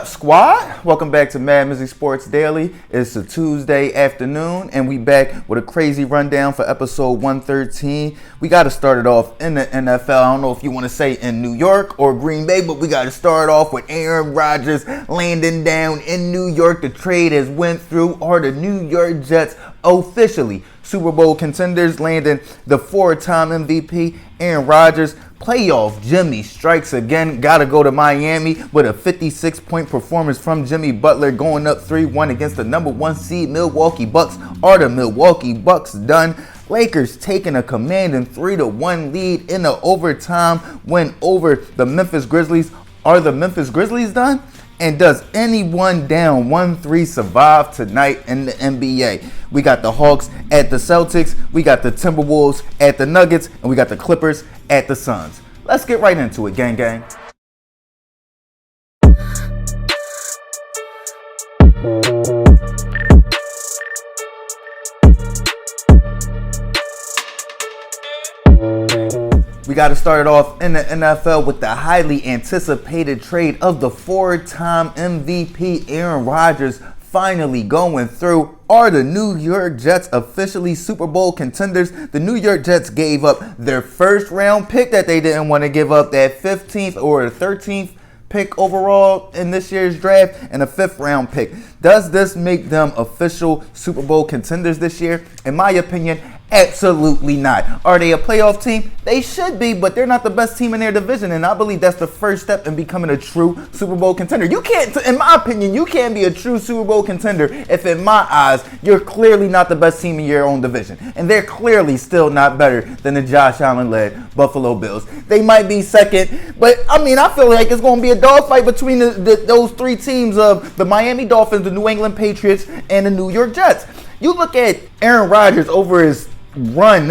up, squad? Welcome back to MadMizzy Sports Daily. It's a Tuesday afternoon, and we back with a crazy rundown for episode 113. We got to start it off in the NFL. I don't know if you want to say in New York or Green Bay, but we got to start off with Aaron Rodgers landing down in New York. The trade has went through. Are the New York Jets officially Super Bowl contenders, landing the four-time MVP Aaron Rodgers? Playoff Jimmy strikes again. Gotta go to Miami with a 56-point performance from Jimmy Butler, going up 3-1 against the number one seed Milwaukee Bucks. Are the Milwaukee Bucks done? Lakers taking a commanding 3-1 lead in the overtime win over the Memphis Grizzlies. Are the Memphis Grizzlies done? And does anyone down 1-3 survive tonight in the NBA? We got the Hawks at the Celtics, we got the Timberwolves at the Nuggets, and we got the Clippers at the Suns. Let's get right into it, gang. We got to start it off in the NFL with the highly anticipated trade of the four-time MVP Aaron Rodgers finally going through. Are the New York Jets officially Super Bowl contenders? The New York Jets gave up their first-round pick that they didn't want to give up, that 15th or 13th pick overall in this year's draft, and a fifth-round pick. Does this make them official Super Bowl contenders this year? In my opinion, absolutely not. Are they a playoff team? They should be, but they're not the best team in their division, and I believe that's the first step in becoming a true Super Bowl contender. You can't, in my opinion, you can't be a true Super Bowl contender if, in my eyes, you're clearly not the best team in your own division, and they're clearly still not better than the Josh Allen-led Buffalo Bills. They might be second, but I feel like it's going to be a dogfight between those three teams of the Miami Dolphins, the New England Patriots, and the New York Jets. You look at Aaron Rodgers over his run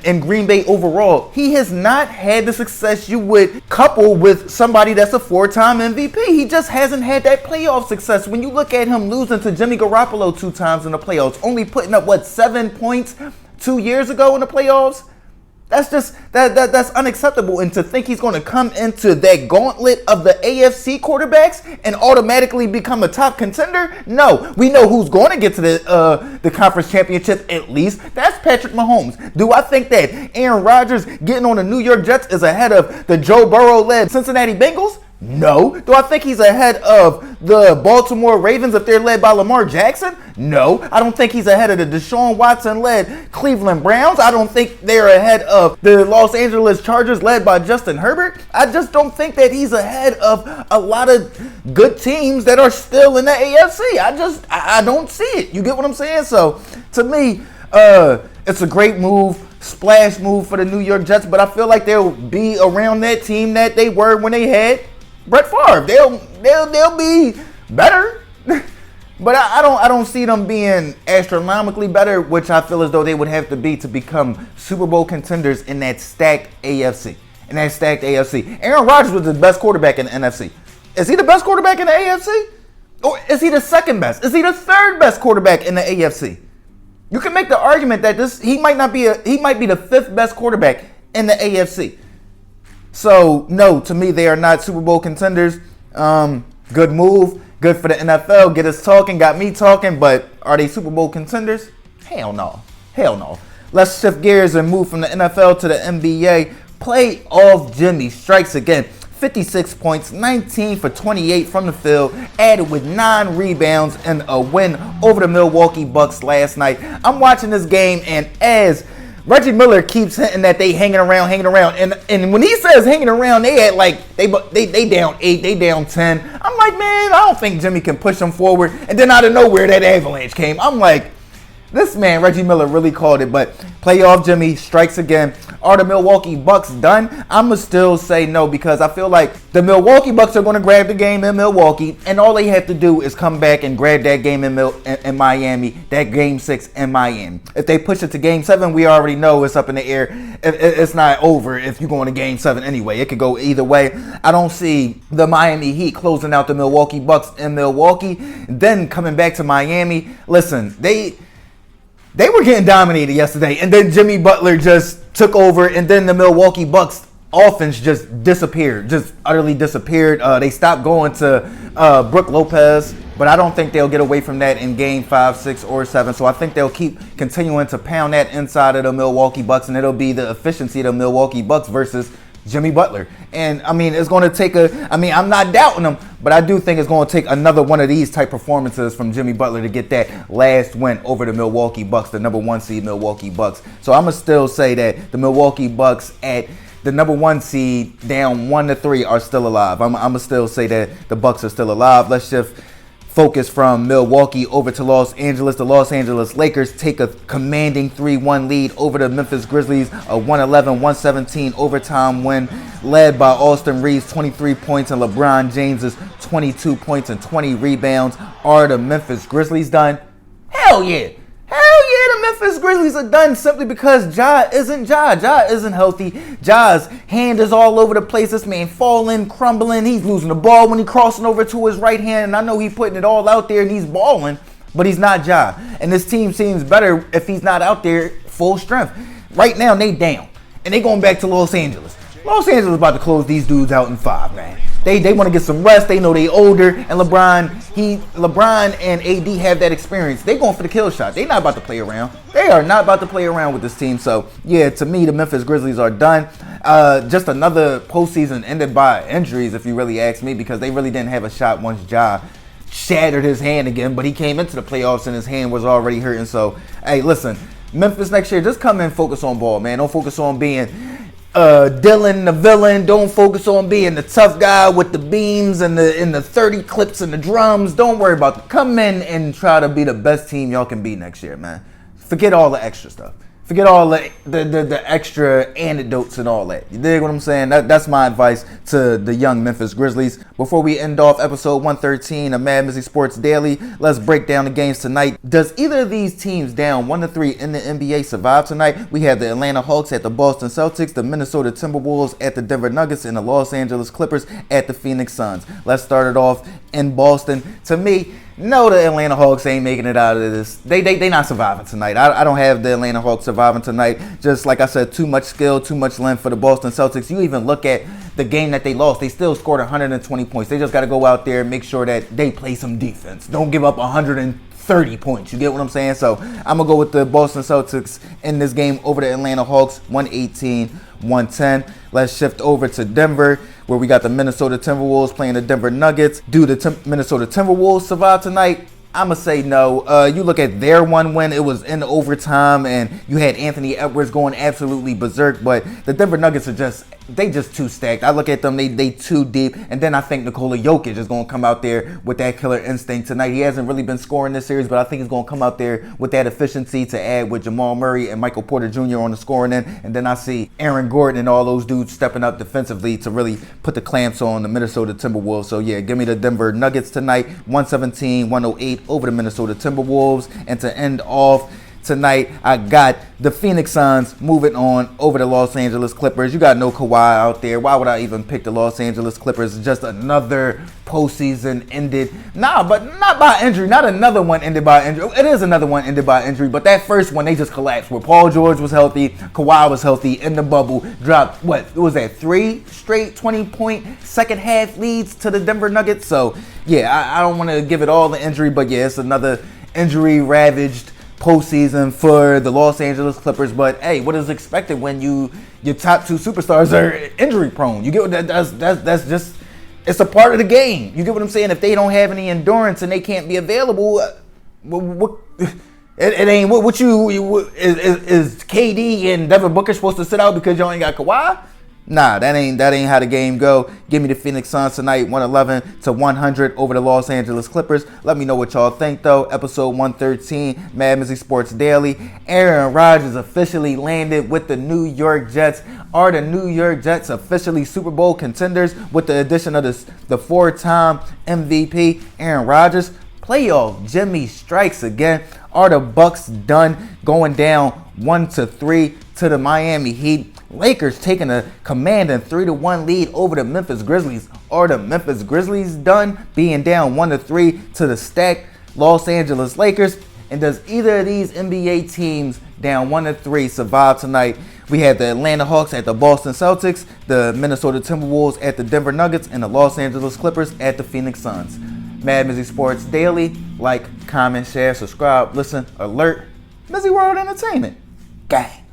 in Green Bay overall, he has not had the success you would couple with somebody that's a four-time MVP. He just hasn't had that playoff success. When you look at him losing to Jimmy Garoppolo 2 times in the playoffs, only putting up 7 points 2 years ago in the playoffs, that's just that's unacceptable. And to think he's going to come into that gauntlet of the AFC quarterbacks and automatically become a top contender? No, we know who's going to get to the conference championship at least. That's Patrick Mahomes. Do I think that Aaron Rodgers getting on the New York Jets is ahead of the Joe Burrow-led Cincinnati Bengals? No. Do I think he's ahead of the Baltimore Ravens if they're led by Lamar Jackson? No. I don't think he's ahead of the Deshaun Watson-led Cleveland Browns. I don't think they're ahead of the Los Angeles Chargers led by Justin Herbert. I just don't think that he's ahead of a lot of good teams that are still in the AFC. I don't see it. You get what I'm saying? So, to me, it's a great move. Splash move for the New York Jets, but I feel like they'll be around that team that they were when they had Brett Favre. They'll be better, but I don't see them being astronomically better, which I feel as though they would have to be to become Super Bowl contenders in that stacked AFC. Aaron Rodgers was the best quarterback in the NFC. Is he the best quarterback in the AFC? Or is he the second best? Is he the third best quarterback in the AFC? You can make the argument that he might be the fifth best quarterback in the AFC. So, no, to me, they are not Super Bowl contenders. Good move. Good for the NFL. Get us talking. Got me talking. But are they Super Bowl contenders? Hell no. Let's shift gears and move from the NFL to the NBA. Playoff Jimmy strikes again. 56 points, 19 for 28 from the field, added with 9 rebounds and a win over the Milwaukee Bucks last night. I'm watching this game, and as Reggie Miller keeps hinting that they hanging around, and when he says hanging around, they act like they down 8, they down 10. I'm like, man, I don't think Jimmy can push them forward. And then out of nowhere, that avalanche came. I'm like, this man, Reggie Miller, really called it. But playoff Jimmy strikes again. Are the Milwaukee Bucks done? I'm going to still say no, because I feel like the Milwaukee Bucks are going to grab the game in Milwaukee, and all they have to do is come back and grab that game in Miami, that Game 6 in Miami. If they push it to Game 7, we already know it's up in the air. It's not over if you're going to Game 7 anyway. It could go either way. I don't see the Miami Heat closing out the Milwaukee Bucks in Milwaukee, then coming back to Miami. Listen, they were getting dominated yesterday, and then Jimmy Butler just took over, and then the Milwaukee Bucks offense just disappeared, just utterly disappeared. They stopped going to Brook Lopez, but I don't think they'll get away from that in game 5, 6, or 7. So I think they'll keep continuing to pound that inside of the Milwaukee Bucks, and it'll be the efficiency of the Milwaukee Bucks versus Jimmy Butler. And I mean, it's going to take I'm not doubting them, but I do think it's going to take another one of these type performances from Jimmy Butler to get that last win over the Milwaukee Bucks, the number 1 seed Milwaukee Bucks. So I'm going to still say that the Milwaukee Bucks at the number 1 seed down 1-3 are still alive. I'm going to still say that the Bucks are still alive. Let's shift focus from Milwaukee over to Los Angeles. The Los Angeles Lakers take a commanding 3-1 lead over the Memphis Grizzlies, a 111-117 overtime win led by Austin Reeves, 23 points, and LeBron James's 22 points and 20 rebounds. Are the Memphis Grizzlies done? Hell yeah. Hell yeah, the Memphis Grizzlies are done simply because Ja isn't healthy. Ja's hand is all over the place. This man falling, crumbling. He's losing the ball when he's crossing over to his right hand. And I know he's putting it all out there and he's balling, but he's not Ja. And this team seems better if he's not out there full strength. Right now, they down. And they going back to Los Angeles. Los Angeles about to close these dudes out in 5, man. They want to get some rest. They know they older, and LeBron and AD have that experience. They going for the kill shot. They not about to play around. They are not about to play around with this team. So yeah, to me, the Memphis Grizzlies are done. Just another postseason ended by injuries, if you really ask me, because they really didn't have a shot once Ja shattered his hand again. But he came into the playoffs and his hand was already hurting. So hey, listen, Memphis next year, just come in, focus on ball, man. Don't focus on being Dylan the villain. Don't focus on being the tough guy with the beams and the 30 clips and the drums. Don't worry about it. Come in and try to be the best team y'all can be next year, man. Forget all the extra stuff. Forget all the extra anecdotes and all that. You dig what I'm saying? That's my advice to the young Memphis Grizzlies. Before we end off episode 113 of MadMizzy Sports Daily, let's break down the games tonight. Does either of these teams down 1-3 in the NBA survive tonight? We have the Atlanta Hawks at the Boston Celtics, the Minnesota Timberwolves at the Denver Nuggets, and the Los Angeles Clippers at the Phoenix Suns. Let's start it off in Boston. To me, no, the Atlanta Hawks ain't making it out of this. They not surviving tonight. I don't have the Atlanta Hawks surviving tonight. Just like I said, too much skill, too much length for the Boston Celtics. You even look at the game that they lost. They still scored 120 points. They just got to go out there and make sure that they play some defense. Don't give up 130 points. You get what I'm saying? So I'm going to go with the Boston Celtics in this game over the Atlanta Hawks, 118-110. Let's shift over to Denver, where we got the Minnesota Timberwolves playing the Denver Nuggets. Do the Minnesota Timberwolves survive tonight? I'm going to say no. You look at their one win, it was in overtime, and you had Anthony Edwards going absolutely berserk, but the Denver Nuggets are just too stacked. I look at them, they too deep, and then I think Nikola Jokic is going to come out there with that killer instinct tonight. He hasn't really been scoring this series, but I think he's going to come out there with that efficiency to add with Jamal Murray and Michael Porter Jr. on the scoring end, and then I see Aaron Gordon and all those dudes stepping up defensively to really put the clamps on the Minnesota Timberwolves. So yeah, give me the Denver Nuggets tonight, 117-108 over the Minnesota Timberwolves. And to end off tonight, I got the Phoenix Suns moving on over the Los Angeles Clippers. You got no Kawhi out there. Why would I even pick the Los Angeles Clippers? Just another postseason ended. Nah, but not by injury. Not another one ended by injury. It is another one ended by injury, but that first one, they just collapsed. Where Paul George was healthy, Kawhi was healthy in the bubble. Dropped, what was that, 3 straight 20-point second half leads to the Denver Nuggets? So, yeah, I don't want to give it all the injury, but yeah, it's another injury-ravaged postseason for the Los Angeles Clippers. But hey, what is expected when your top two superstars are injury prone? You get what that's just, it's a part of the game. You get what I'm saying? If they don't have any endurance and they can't be available, it ain't what is KD and Devin Booker supposed to sit out because y'all ain't got Kawhi? Nah, that ain't how the game go. Give me the Phoenix Suns tonight, 111-100 over the Los Angeles Clippers. Let me know what y'all think, though. Episode 113, MadMizzy Sports Daily. Aaron Rodgers officially landed with the New York Jets. Are the New York Jets officially Super Bowl contenders with the addition of the 4-time MVP Aaron Rodgers? Playoff Jimmy strikes again. Are the Bucks done going down 1-3 to the Miami Heat? Lakers taking a commanding 3-1 lead over the Memphis Grizzlies. Are the Memphis Grizzlies done being down 1-3 to the stacked Los Angeles Lakers? And does either of these NBA teams down 1-3 survive tonight We have the Atlanta Hawks at the Boston Celtics, the Minnesota Timberwolves at the Denver Nuggets, and the Los Angeles Clippers at the Phoenix Suns. MadMizzy Sports Daily. Like, comment, share, subscribe, listen, alert. MizzyWorld Entertainment. Gang.